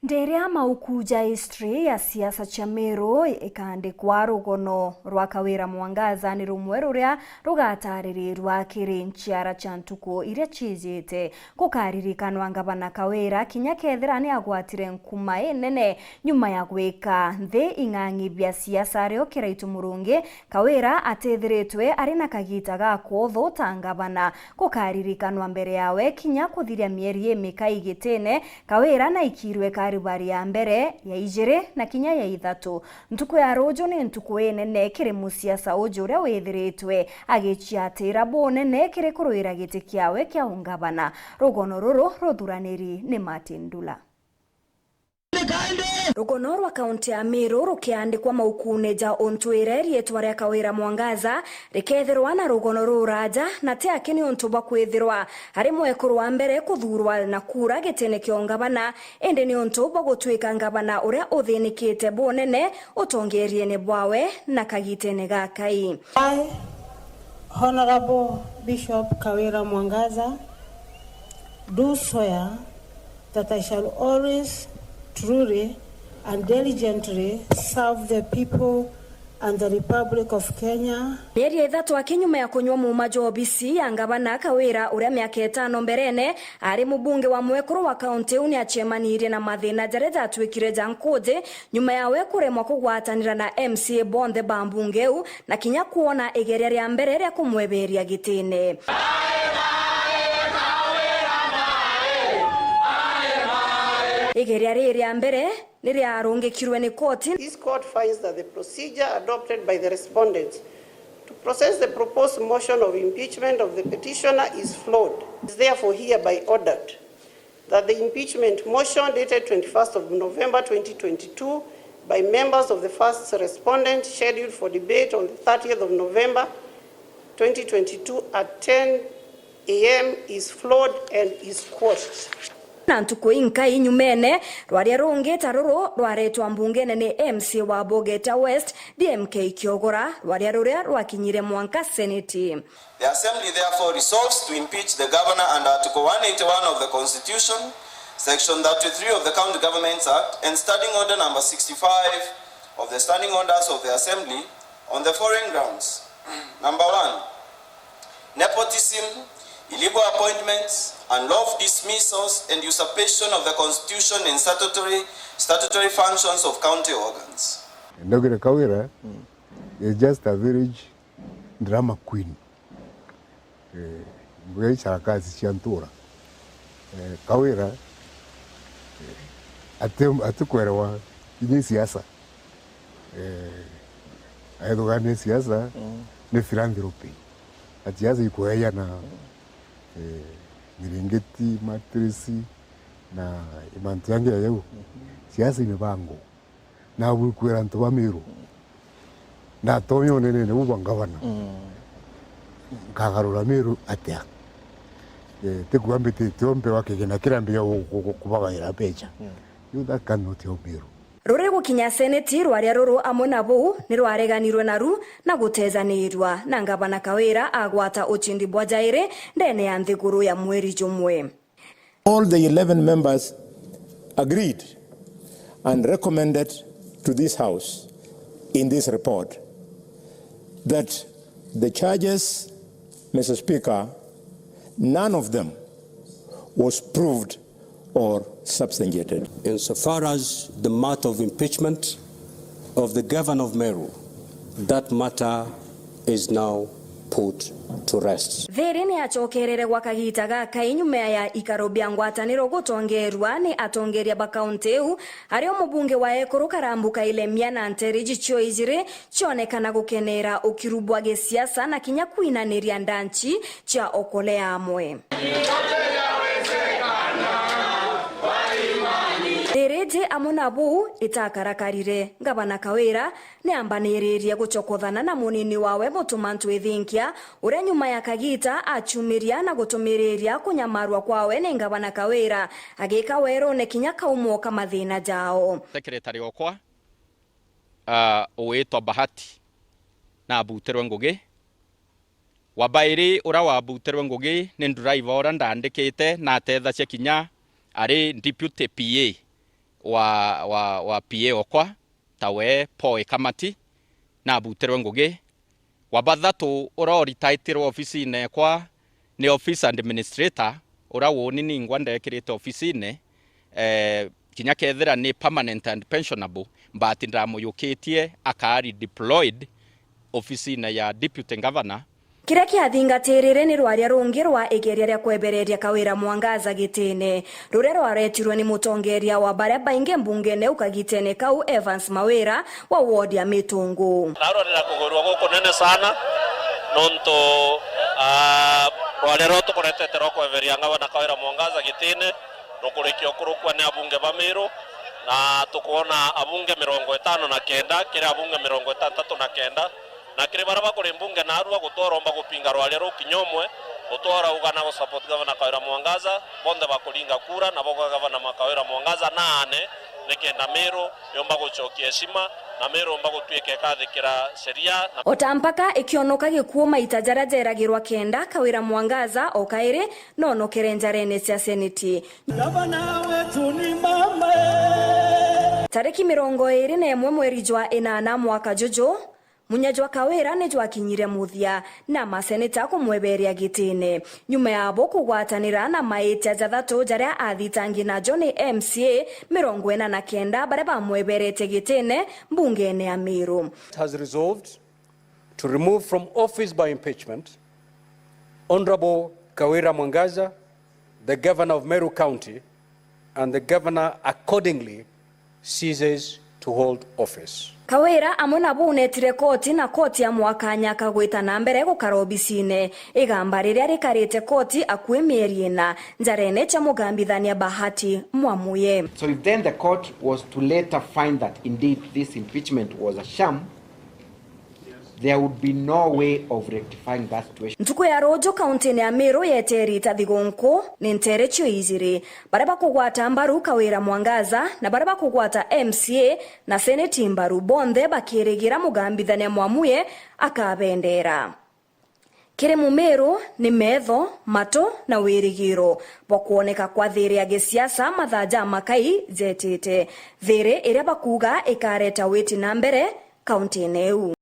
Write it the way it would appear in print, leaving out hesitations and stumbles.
Nderia maukuja history ya siasa cha Meru ikandikwa rugono rwa Kawira Mwangaza ni rumwe ruria rugataririrwa kiri nchiara cha ntuku iria chizite kukaririkanwa ngabana Kawira kinya kethira ni agwatire nkuma nene nyuma ya gwika nthi ing'ang'i bia siasa rio kiraitu murungi. Kawira atethiritwe ari na kagita gako thota ngabana kukaririkanwa mbere yawe kinya kuthiria mieri emika igitene. Kawira na ikirwe bari ya mbere ya ijire na kinya ya ithatu ntuku ya rojo ni ntuku nene kiri musiasa uju uria withiritwe agichiatira bonene kiri kuruira giti kiawe kia ungabana. Rugono ruru ruthuraniri ni Martin Ndula. Rugono rwa kaunti ya Meru rukiandikwa maukune ja ontwire rietwa ria Kawira Mwangaza rikethirwa na rugono ruraja na te akini ontuba kwithirwa hari mwekuru wa mbere kuthurwa na kura gitene kio ngabana ende ni ontuba gutwika ngabana uria uthinikite bonene utongerie ne bwawe na kagitene gakai. I, Honorable Bishop Kawira Mwangaza, do swear that I shall always truly and diligently serve the people and the Republic of Kenya. Mieri ithatu akinyuma ya kunywa mumajo obisi ya ngabana Kawira uria miaka 5 mberene ari mubunge wa mwekuru wa kaunti uni achemanirie na mathina jareja atwikire jankode nyuma yawe kuremwa kugwatanira na MCA Bonde Bambungeu na kinya kuona igeria ria mbere ria kumweberia gitine. Igeria ria mbere This court finds that the procedure adopted by the respondents to process the proposed motion of impeachment of the petitioner is flawed. It is therefore hereby ordered that the impeachment motion dated 21st of November 2022 by members of the first respondent scheduled for debate on the 30th of November 2022 at 10 a.m. is flawed and is quashed. Na ntuku inka inyumene rwaria rungita ruru rwaretwa mbungene ni MC wa Bogeta West DMK Kiogora rwaria ruria rwakinyire mwanka Senate. The Assembly therefore resolves to impeach the governor under Article 181 of the Constitution, Section 33 of the County Governments Act, and Standing Order number 65 of the Standing Orders of the Assembly on the following grounds. Number 1, nepotism, illegal appointments, unlawful dismissals, and usurpation of the Constitution and statutory functions of county organs. Dr. Kawira is just a village drama queen. Mwe charakazi chiantura. Kawira atukwelewa ni siasa. Ayedogane siasa ni philanthropy. Atiaza ikueya na Miringeti, matrisi na imantu yange ya yeu siasa imibango na ukwera ntuba Meru na tomyo nene ubangabana kagarura Meru atia tekuambite tiombe wake gena kirambe ya kubabaira pecha you that cannot help Meru. Rure gukinya Senate rwaria ruru amwe nabo ni rwareganirwe naru na gutezanirwa na ngabana Kawira agwata uchindi bwa jaire ndene ya nthiguru ya mweri jumwe. All the 11 members agreed and recommended to this House in this report that the charges, Mr. Speaker, none of them was proved or substantiated. Insofar as the matter of impeachment of the governor of Meru, that matter is now put to rest. Thiri ni achokerere gwa kagita gaka inyuma ya ikarobia ngwataniro gutongerwa ni atongeria bakaunti ario mubunge wa Ekuru karambuka ile miana nteriji chio izire chionekana gukenera ukirubwa ge siasa na kinya kuinaniria ndanchi cha okolea amwe. Dereje amunabu itakarakarire ngabana Kawira ni ambaniriria guchokothana na munini wawe Mutumantu Ithinkia uria nyuma ya kagita achumiria na gutumiriria kunyamarwa kwawe ni ngabana Kawira agika wero ne kinya kaumo kama thina jao. Secretary okwa uwetwa Bahati na abuterwe Ngugi wabairi ura wabuterwe Ngugi ni driver ora ndandikite na tetha cia kinya ari deputy PA wa PA okwa tawe Paul Kamati na buterwe ngugi wa bathatu ura retaitirwo office-ine kwa ni office administrator ura woni ni ngwanda ekirite office-ine kinya kethira ni permanent and pensionable but ndamuyukitie akari deployed office-ine ya deputy governor. Kira kiathingatirire ni rwaria rungi rwa igeria ria kwebereria Kawira Mwangaza gitine ruria rwaretirwo ni mutongeria wa baria bainge mbungene ukagitene kau Evans Mawira wa ward ya Mitungu. Narorera kugurwa guku nene sana nonto rwaria roto koretete rokweberia ngabana Kawira Mwangaza gitine rukurikio kurukwa ni abunge ba Meru na tukuona abunge 59 kira abunge 69 na kire baraba kuri mbunge na arua gutoromba gupinga rwale ro kinyomwe gutora ugana go support governor Kawira Mwangaza bonde bakulinga kura na boga governor Kawira Mwangaza nane nikenda Meru yomba guchokia heshima na Meru yomba gutwike kathikira sheria otampaka ikionoka gikuo maita jarajeragirwa kenda Kawira Mwangaza okaire nono kerenjarene cia seneti governor wetu ni mama tariki 21 mweri jwa 8 mwaka jojo Munyajwa Kawira ni jwakinyire muthia na maseneta kumweberia gitine nyuma yabo kugwatanira na maita jathatu jaria athitangi na John MCA 49 bare bamweberete gitine mbungene ya Meru. It has resolved to remove from office by impeachment Honorable Kawira Mwangaza, the governor of Meru County, and the governor accordingly ceases to hold office. Kawira amona bunetire koti na koti ya mwakanya kagwita na mbere gukara obisine igamba riria rikarite koti akue mieri ina njarene cha mugambithania Bahati Mwamuye. So if then the court was to later find that indeed this impeachment was a sham, there would be no way of rectifying that situation. Ntuku ya rojo kaunti ya Meru yeteri tathigonko ni ntere chio izire baraba kugwata mbaru Kawira Mwangaza na baraba kugwata MCA na seneti mbaru bonde bakiregira mugambithania Mwamuye akabendera. Kire Meru ni metho mato na wirigiro bokuoneka kwa thiri ya gisiasa mathaja makai zetete thiri iria bakuga ikareta witi na mbere kaunti neu.